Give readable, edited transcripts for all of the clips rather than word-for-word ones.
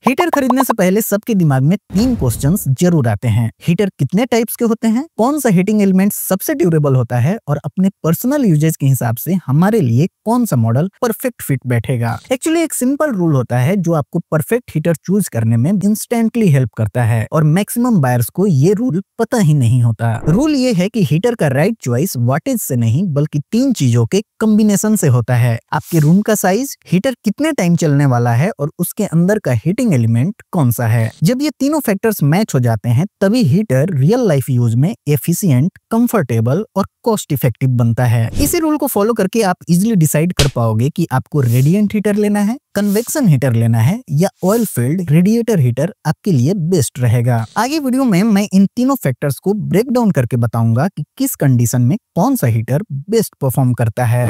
Heater खरीदने से पहले सबके दिमाग में 3 क्वेश्चंस जरूर आते हैं। हीटर कितने टाइप्स के होते हैं, कौन सा हीटिंग एलिमेंट सबसे ड्यूरेबल होता है और अपने पर्सनल यूजेज के हिसाब से हमारे लिए कौन सा मॉडल परफेक्ट फिट बैठेगा। एक्चुअली एक सिंपल रूल होता है जो आपको परफेक्ट हीटर चूज करने में इंस्टेंटली हेल्प करता है और मैक्सिमम बायर्स को ये रूल पता ही नहीं होता। रूल ये है कि हीटर का राइट चॉइस वाटेज से नहीं बल्कि 3 चीजों के कॉम्बिनेशन से होता है। आपके रूम का साइज, हीटर कितने टाइम चलने वाला है और उसके अंदर का हीटिंग एलिमेंट कौन सा है। जब ये तीनों फैक्टर्स मैच हो जाते हैं तभी हीटर रियल लाइफ यूज में एफिशिएंट, कंफर्टेबल और कॉस्ट इफेक्टिव बनता है। इसी रूल को फॉलो करके आप इजीली डिसाइड कर पाओगे कि आपको रेडिएंट हीटर लेना है, कन्वेक्शन हीटर लेना है या ऑयल फील्ड रेडिएटर हीटर आपके लिए बेस्ट रहेगा। आगे वीडियो में मैं इन तीनों फैक्टर्स को ब्रेक डाउन करके बताऊंगा कि किस कंडीशन में कौन सा हीटर बेस्ट परफॉर्म करता है।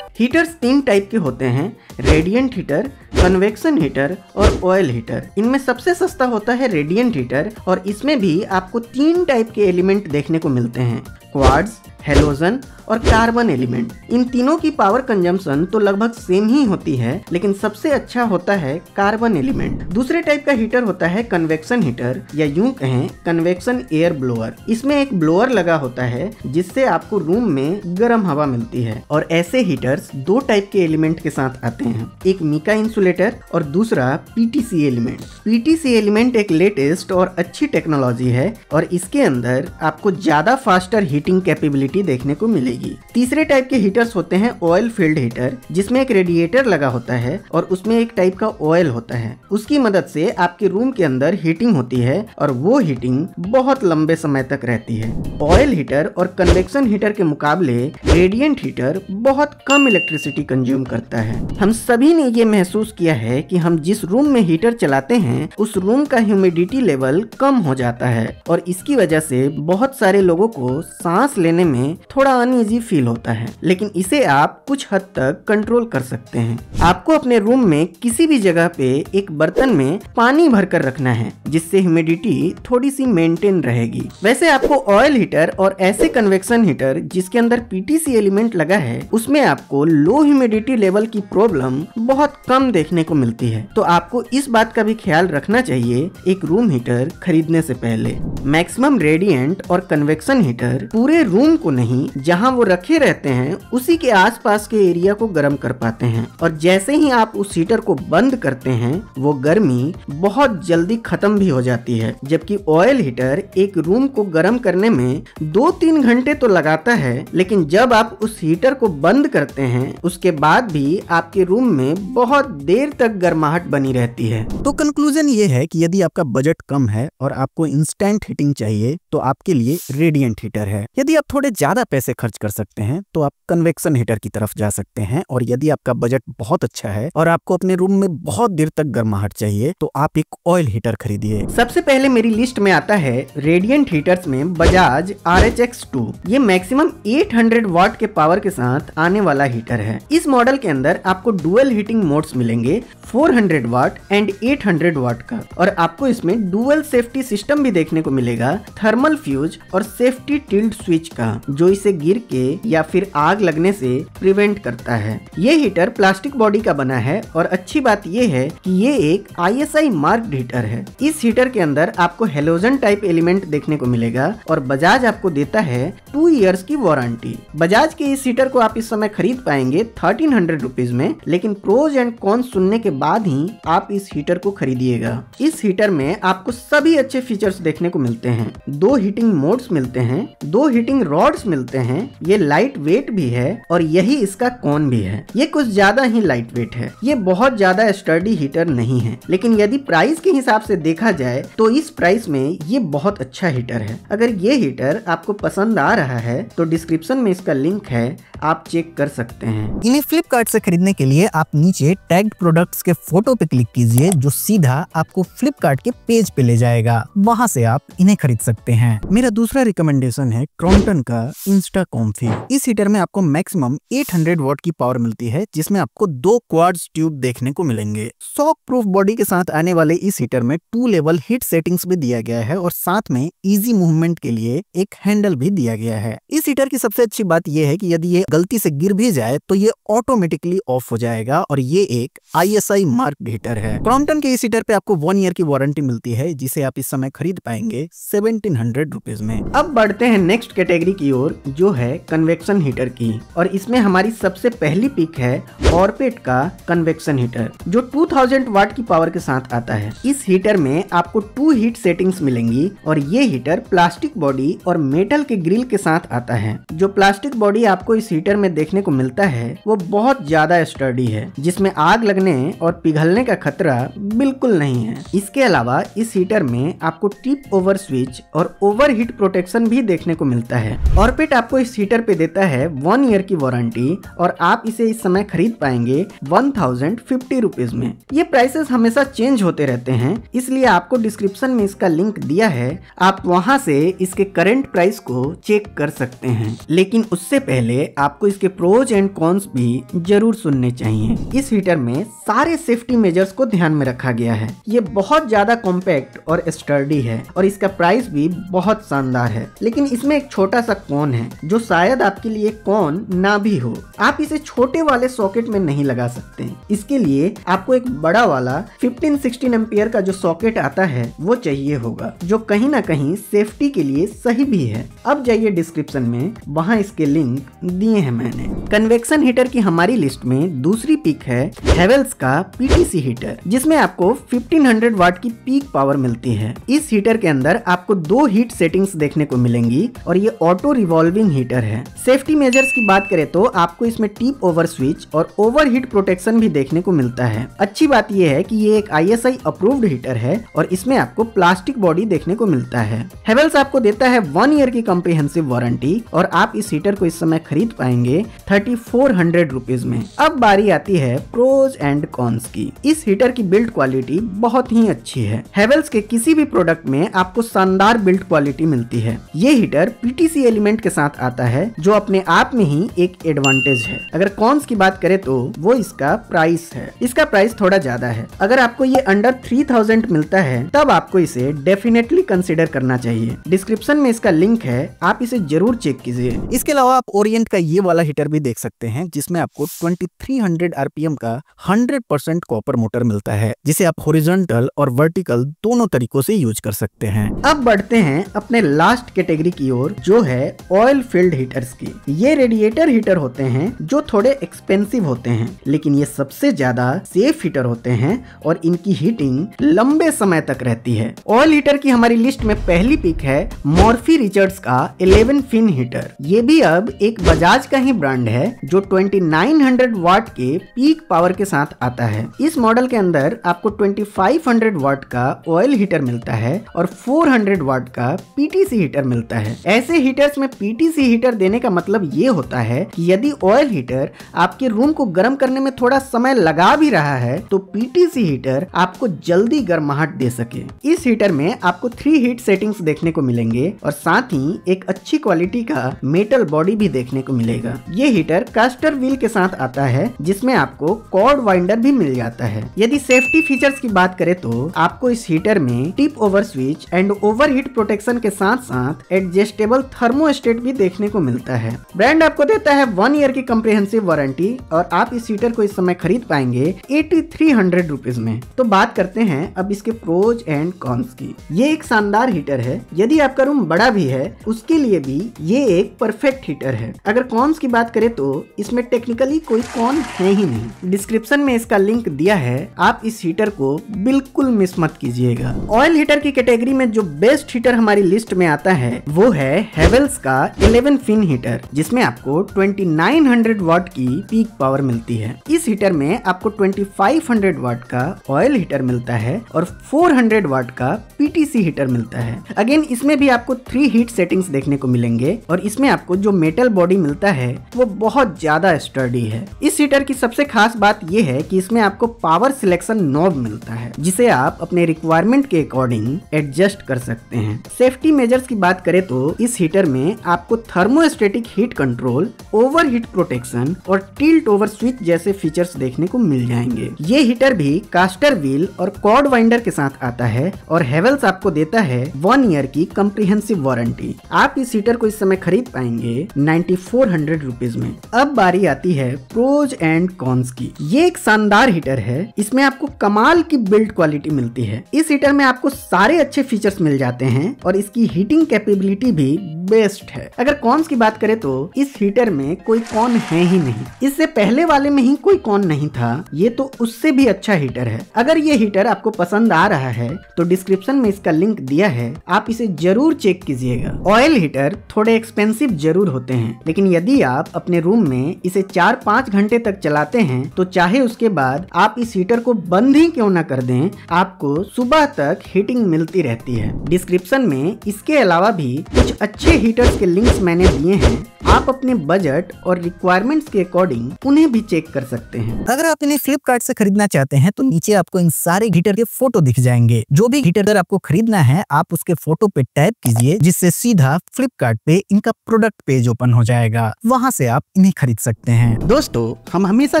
हीटर्स 3 टाइप के होते हैं, रेडिएंट हीटर, कन्वेक्शन हीटर और ऑयल हीटर। इनमें सबसे सस्ता होता है रेडिएंट हीटर और इसमें भी आपको 3 टाइप के एलिमेंट देखने को मिलते हैं, क्वार्ट्ज, हेलोजन और कार्बन एलिमेंट। इन तीनों की पावर कंजम्पशन तो लगभग सेम ही होती है, लेकिन सबसे अच्छा होता है कार्बन एलिमेंट। दूसरे टाइप का हीटर होता है कन्वेक्शन हीटर या यूं कहें कन्वेक्शन एयर ब्लोअर। इसमें एक ब्लोअर लगा होता है जिससे आपको रूम में गर्म हवा मिलती है और ऐसे हीटर्स 2 टाइप के एलिमेंट के साथ आते हैं, एक मिका इंसुलेटर और दूसरा पीटीसी एलिमेंट। पीटीसी एलिमेंट एक लेटेस्ट और अच्छी टेक्नोलॉजी है और इसके अंदर आपको ज्यादा फास्टर हीटिंग कैपेबिलिटी देखने को मिलेगी। तीसरे टाइप के हीटर्स होते हैं ऑयल फील्ड हीटर, जिसमें एक रेडिएटर लगा होता है और उसमें एक टाइप का ऑयल होता है। उसकी मदद से आपके रूम के अंदर हीटिंग होती है और वो हीटिंग बहुत लंबे समय तक रहती है। ऑयल हीटर और कन्वेक्शन हीटर के मुकाबले रेडिएंट हीटर बहुत कम इलेक्ट्रिसिटी कंज्यूम करता है। हम सभी ने ये महसूस किया है कि हम जिस रूम में हीटर चलाते हैं उस रूम का ह्यूमिडिटी लेवल कम हो जाता है और इसकी वजह से बहुत सारे लोगों को सांस लेने में थोड़ा अनईजी फील होता है, लेकिन इसे आप कुछ हद तक कंट्रोल कर सकते हैं। आपको अपने रूम में किसी भी जगह पे एक बर्तन में पानी भरकर रखना है जिससे ह्यूमिडिटी थोड़ी सी मेंटेन रहेगी। वैसे आपको ऑयल हीटर और ऐसे कन्वेक्शन हीटर जिसके अंदर पीटीसी एलिमेंट लगा है उसमें आपको लो ह्यूमिडिटी लेवल की प्रॉब्लम बहुत कम देखने को मिलती है, तो आपको इस बात का भी ख्याल रखना चाहिए एक रूम हीटर खरीदने से पहले। मैक्सिमम रेडिएंट और कन्वेक्शन हीटर पूरे रूम को नहीं, जहां वो रखे रहते हैं उसी के आसपास के एरिया को गर्म कर पाते हैं और जैसे ही आप उस हीटर को बंद करते हैं वो गर्मी बहुत जल्दी खत्म भी हो जाती है। जबकि ऑयल हीटर एक रूम को गर्म करने में 2-3 घंटे तो लगाता है, लेकिन जब आप उस हीटर को बंद करते हैं उसके बाद भी आपके रूम में बहुत देर तक गर्माहट बनी रहती है। तो कंक्लूजन ये है कि यदि आपका बजट कम है और आपको इंस्टेंट हीटिंग चाहिए तो आपके लिए रेडिएंट हीटर है। यदि आप थोड़े ज्यादा पैसे खर्च कर सकते हैं तो आप कन्वेक्शन हीटर की तरफ जा सकते हैं और यदि आपका बजट बहुत अच्छा है और आपको अपने रूम में बहुत देर तक गर्माहट चाहिए तो आप एक ऑयल हीटर खरीदिए। सबसे पहले मेरी लिस्ट में आता है रेडिएंट हीटर्स में बजाज RH-X2। ये मैक्सिमम 800 वाट के पावर के साथ आने वाला हीटर है। इस मॉडल के अंदर आपको डुअल हीटिंग मोड्स मिलेंगे, 400 वाट एंड 800 वाट का, और आपको इसमें डुअल सेफ्टी सिस्टम भी देखने को मिलेगा, थर्मल फ्यूज और सेफ्टी टिल्ट स्विच का, जो इसे गिर के या फिर आग लगने से प्रिवेंट करता है। ये हीटर प्लास्टिक बॉडी का बना है और अच्छी बात ये है कि ये एक ISI मार्क्ड हीटर है। इस हीटर के अंदर आपको हेलोजन टाइप एलिमेंट देखने को मिलेगा और बजाज आपको देता है 2 इयर्स की वारंटी। बजाज के इस हीटर को आप इस समय खरीद पाएंगे 1300 रुपीज में, लेकिन प्रोज एंड कॉन्स सुनने के बाद ही आप इस हीटर को खरीदिएगा। इस हीटर में आपको सभी अच्छे फीचर्स देखने को मिलते हैं। 2 हीटिंग मोड्स मिलते हैं, 2 हीटिंग रॉड्स मिलते हैं, ये लाइट वेट भी है और यही इसका कॉन भी है, ये कुछ ज्यादा ही लाइट वेट है। ये बहुत ज्यादा स्टर्डी हीटर नहीं है, लेकिन यदि प्राइस के हिसाब से देखा जाए तो इस प्राइस में ये बहुत अच्छा हीटर है। अगर ये हीटर आपको पसंद आ रहा है तो डिस्क्रिप्शन में इसका लिंक है, आप चेक कर सकते हैं। इन्हें फ्लिपकार्ट से खरीदने के लिए आप नीचे टैग्ड प्रोडक्ट्स के फोटो पे क्लिक कीजिए जो सीधा आपको फ्लिपकार्ट के पेज पे ले जाएगा, वहां से आप इन्हें खरीद सकते हैं। मेरा दूसरा रिकमेंडेशन है क्रॉम्पटन का इंस्टाकॉम्फी। इस हीटर में आपको मैक्सिमम 800 वॉट की पावर मिलती है, जिसमें आपको 2 क्वार्ट्ज ट्यूब देखने को मिलेंगे। शॉक प्रूफ बॉडी के साथ आने वाले इस हीटर में 2 लेवल हीट सेटिंग्स भी दिया गया है और साथ में इजी मूवमेंट के लिए एक हैंडल भी दिया गया है। इस हीटर की सबसे अच्छी बात यह है कि यदि ये गलती से गिर भी जाए तो ये ऑटोमेटिकली ऑफ हो जाएगा और ये एक ISI मार्क हीटर है। क्रॉम्पटन के इस हीटर पे आपको 1 ईयर की वारंटी मिलती है, जिसे आप इस समय खरीद पाएंगे 1700 रुपीज में। अब बढ़ते हैं नेक्स्ट कैटेगरी की ओर, जो है कन्वेक्शन हीटर की, और इसमें हमारी सबसे पहली पिक है ऑरपेट का कन्वेक्शन हीटर, जो 2000 वाट की पावर के साथ आता है। इस हीटर में आपको 2 हीट सेटिंग्स मिलेंगी और ये हीटर प्लास्टिक बॉडी और मेटल के ग्रिल के साथ आता है। जो प्लास्टिक बॉडी आपको इस हीटर में देखने को मिलता है वो बहुत ज्यादा स्टर्डी है, जिसमें आग लगने और पिघलने का खतरा बिल्कुल नहीं है। इसके अलावा इस हीटर में आपको टिप ओवर स्विच और ओवर हीट प्रोटेक्शन भी देखने को मिलता है। ऑरपेट आपको इस हीटर पे देता है 1 ईयर की वारंटी और आप इसे इस समय खरीद पाएंगे 1050 रुपीज में। ये प्राइसेस हमेशा चेंज होते रहते हैं, इसलिए आपको डिस्क्रिप्शन में इसका लिंक दिया है, आप वहां से इसके करंट प्राइस को चेक कर सकते हैं। लेकिन उससे पहले आपको इसके प्रोज एंड कॉन्स भी जरूर सुनने चाहिए। इस हीटर में सारे सेफ्टी मेजर्स को ध्यान में रखा गया है। ये बहुत ज्यादा कॉम्पैक्ट और स्टर्डी है और इसका प्राइस भी बहुत शानदार है। लेकिन इसमें एक छोटा सा कॉन है, जो शायद आपके लिए कॉन ना भी हो। आप इसे छोटे वाले सॉकेट में नहीं लगा सकते। इसके लिए आपको एक बड़ा वाला 15-16 एम्पियर का जो सॉकेट आता है वो चाहिए होगा, जो कहीं ना कहीं सेफ्टी के लिए सही भी है। अब जाइए डिस्क्रिप्शन में, वहां इसके लिंक दिए हैं मैंने। कन्वेक्शन हीटर की हमारी लिस्ट में दूसरी पिक है हेवेल्स का PTC हीटर, जिसमें आपको 1500 वाट की पीक पावर मिलती है। इस हीटर के अंदर आपको 2 हीट सेटिंग्स देखने को मिलेंगी और ये ऑटो रिवॉल्विंग हीटर है। सेफ्टी मेजर्स की बात करें तो आपको इसमें टिप ओवर स्विच और ओवर हीट प्रोटेक्शन भी देखने को मिलता है। अच्छी बात यह है कि ये एक ISI अप्रूव्ड हीटर है और इसमें आपको प्लास्टिक बॉडी देखने को मिलता है। हेवेल्स आपको देता है 1 ईयर की कॉम्प्रिहेंसिव वारंटी और आप इस हीटर को इस समय खरीद पाएंगे 3400 रुपीज में। अब बारी आती है प्रोज एंड कॉन्स की। इस हीटर की बिल्ड क्वालिटी बहुत ही अच्छी है। हेवेल्स के किसी भी प्रोडक्ट में आपको शानदार बिल्ड क्वालिटी मिलती है। ये हीटर PTC एलिमेंट के साथ आता है, जो अपने आप में ही एक एडवांटेज है। अगर कॉन्स की बात करें तो वो इसका प्राइस है। इसका प्राइस थोड़ा ज्यादा है। अगर आपको ये अंडर 3000 मिलता है तब आपको इसे डेफिनेटली कंसिडर करना चाहिए। डिस्क्रिप्शन में इसका लिंक है, आप इसे जरूर चेक कीजिए। इसके अलावा आप ओरिएंट का ये वाला हीटर भी देख सकते हैं, जिसमें आपको 2300 RPM का 100% कॉपर मोटर मिलता है, जिसे आप हॉरिजॉन्टल और वर्टिकल दोनों तरीकों से यूज कर सकते हैं। अब बढ़ते हैं अपने लास्ट कैटेगरी की ओर, जो है ऑयल फील्ड हीटर्स की। ये रेडिएटर हीटर होते हैं जो थोड़े एक्सपेंसिव होते हैं, लेकिन ये सबसे ज्यादा सेफ हीटर होते हैं और इनकी हीटिंग लंबे समय तक रहती है। ऑयल हीटर की हमारी लिस्ट में पहली पिक है मॉर्फी रिचर्ड्स का 11 फिन हीटर। ये भी अब एक बजाज का ही ब्रांड है, जो 2900 वाट के पीक पावर के साथ आता है। इस मॉडल के अंदर आपको 2500 वाट का ऑयल हीटर मिलता है और 400 वाट का PTC हीटर मिलता है। ऐसे हीटर्स में PTC हीटर देने का मतलब ये होता है कि यदि ऑयल हीटर आपके रूम को गर्म करने में थोड़ा समय लगा भी रहा है तो PTC हीटर आपको जल्दी गर्माहट दे सके। इस हीटर में आपको 3 हीट सेटिंग्स देखने को मिलेंगे और साथ ही एक अच्छी क्वालिटी का मेटल बॉडी भी देखने को मिलेगा। ये हीटर कास्टर व्हील के साथ आता है, जिसमें आपको कॉर्ड वाइंडर भी मिल जाता है। यदि सेफ्टी फीचर्स की बात करें तो आपको इस हीटर में tip over switch and over heat protection के साथ साथ एडजस्टेबल थर्मोस्टेट भी देखने को मिलता है। ब्रांड आपको देता है 1 ईयर की कॉम्प्रिहेंसिव वारंटी और आप इस हीटर को इस समय खरीद पाएंगे 8300 रुपीज में। तो बात करते हैं अब इसके प्रोज एंड कॉन्स की। ये एक शानदार हीटर है। यदि आपका रूम बड़ा भी है उसके लिए भी ये एक परफेक्ट हीटर है। अगर कॉन्स की बात करें तो इसमें टेक्निकली कोई कॉन है ही नहीं। डिस्क्रिप्शन में इसका लिंक दिया है, आप इस हीटर को बिल्कुल मिस मत कीजिएगा। ऑयल हीटर की कैटेगरी में जो बेस्ट हीटर हमारी लिस्ट में आता है वो है हेवेल्स का 11 फिन हीटर, जिसमें आपको 2900 वाट की पीक पावर मिलती है। इस हीटर में आपको 2500 वाट का ऑयल हीटर मिलता है और 400 वाट का PTC हीटर मिलता है। अगेन इसमें भी आपको 3 हीट सेटिंग्स देखने को मिलेंगे और इसमें आपको जो मेटल बॉडी मिलता है वो बहुत ज्यादा स्टर्डी है। इस हीटर की सबसे खास बात ये है कि इसमें आपको पावर सिलेक्शन नॉब मिलता है, जिसे आप अपने रिक्वायरमेंट के अकॉर्डिंग एडजस्ट कर सकते हैं। सेफ्टी मेजर्स की बात करें तो इस हीटर में में आपको thermostatic heat control, over heat protection और टिल्ट ओवर स्विच जैसे फीचर्स देखने को मिल जाएंगे। ये हीटर भी कास्टर व्हील और कॉर्ड वाइंडर के साथ आता है और हेवेल्स आपको देता है 1 ईयर की कम्प्रिहेंसिव वारंटी। आप इस हीटर को इस समय खरीद पाएंगे 9400 रुपीज में। अब बारी आती है प्रोज एंड कॉन्स की। ये एक शानदार हीटर है, इसमें आपको कमाल की बिल्ड क्वालिटी मिलती है। इस हीटर में आपको सारे अच्छे फीचर्स मिल जाते हैं और इसकी हीटिंग कैपेबिलिटी भी बेस्ट है। अगर कॉन्स की बात करें तो इस हीटर में कोई कॉन है ही नहीं। इससे पहले वाले में ही कोई कॉन नहीं था, ये तो उससे भी अच्छा हीटर है। अगर ये हीटर आपको पसंद आ रहा है तो डिस्क्रिप्शन में इसका लिंक दिया है, आप इसे जरूर चेक कीजिएगा। ऑयल हीटर थोड़े एक्सपेंसिव जरूर होते हैं, लेकिन यदि आप अपने रूम में इसे 4-5 घंटे तक चलाते हैं तो चाहे उसके बाद आप इस हीटर को बंद ही क्यों ना कर दें, आपको सुबह तक हीटिंग मिलती रहती है। डिस्क्रिप्शन में इसके अलावा भी कुछ अच्छे हीटर्स के लिंक्स मैंने दिए हैं, आप अपने बजट और रिक्वायरमेंट्स के अकॉर्डिंग उन्हें भी चेक कर सकते हैं। अगर आप इन्हें फ्लिपकार्ट से खरीदना चाहते हैं तो नीचे आपको इन सारे हीटर के फोटो दिख जाएंगे। जो भी हीटर आपको खरीदना है आप उसके फोटो पे टैप कीजिए, जिससे सीधा फ्लिपकार्ट पे इनका प्रोडक्ट पेज ओपन हो जाएगा, वहां से आप इन्हें खरीद सकते हैं। दोस्तों, हम हमेशा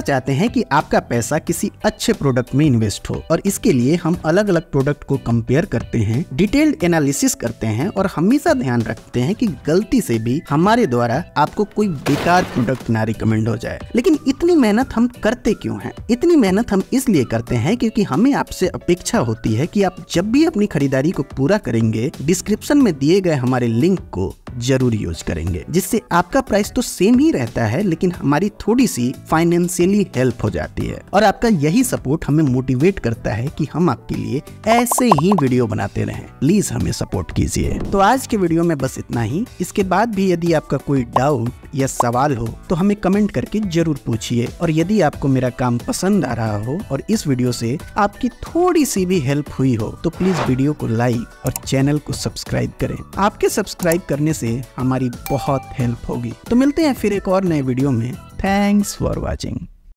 चाहते हैं कि आपका पैसा किसी अच्छे प्रोडक्ट में इन्वेस्ट हो और इसके लिए हम अलग अलग प्रोडक्ट को कंपेयर करते हैं, डिटेल्ड एनालिसिस करते हैं और हमेशा ध्यान रखते हैं कि गलती से भी हमारे द्वारा आपको कोई बेकार प्रोडक्ट ना रिकमेंड हो जाए। लेकिन इतनी मेहनत हम करते क्यों हैं? इतनी मेहनत हम इसलिए करते हैं क्योंकि हमें आपसे अपेक्षा होती है कि आप जब भी अपनी खरीदारी को पूरा करेंगे, डिस्क्रिप्शन में दिए गए हमारे लिंक को जरूर यूज करेंगे, जिससे आपका प्राइस तो सेम ही रहता है लेकिन हमारी थोड़ी सी फाइनेंशियली हेल्प हो जाती है और आपका यही सपोर्ट हमें मोटिवेट करता है कि हम आपके लिए ऐसे ही वीडियो बनाते रहें। प्लीज हमें सपोर्ट कीजिए। तो आज के वीडियो में बस इतना ही। इसके बाद भी यदि आपका कोई डाउट या सवाल हो तो हमें कमेंट करके जरूर पूछिए, और यदि आपको मेरा काम पसंद आ रहा हो और इस वीडियो से आपकी थोड़ी सी भी हेल्प हुई हो तो प्लीज वीडियो को लाइक और चैनल को सब्सक्राइब करें। आपके सब्सक्राइब करने से हमारी बहुत हेल्प होगी। तो मिलते हैं फिर एक और नए वीडियो में। Thanks for watching.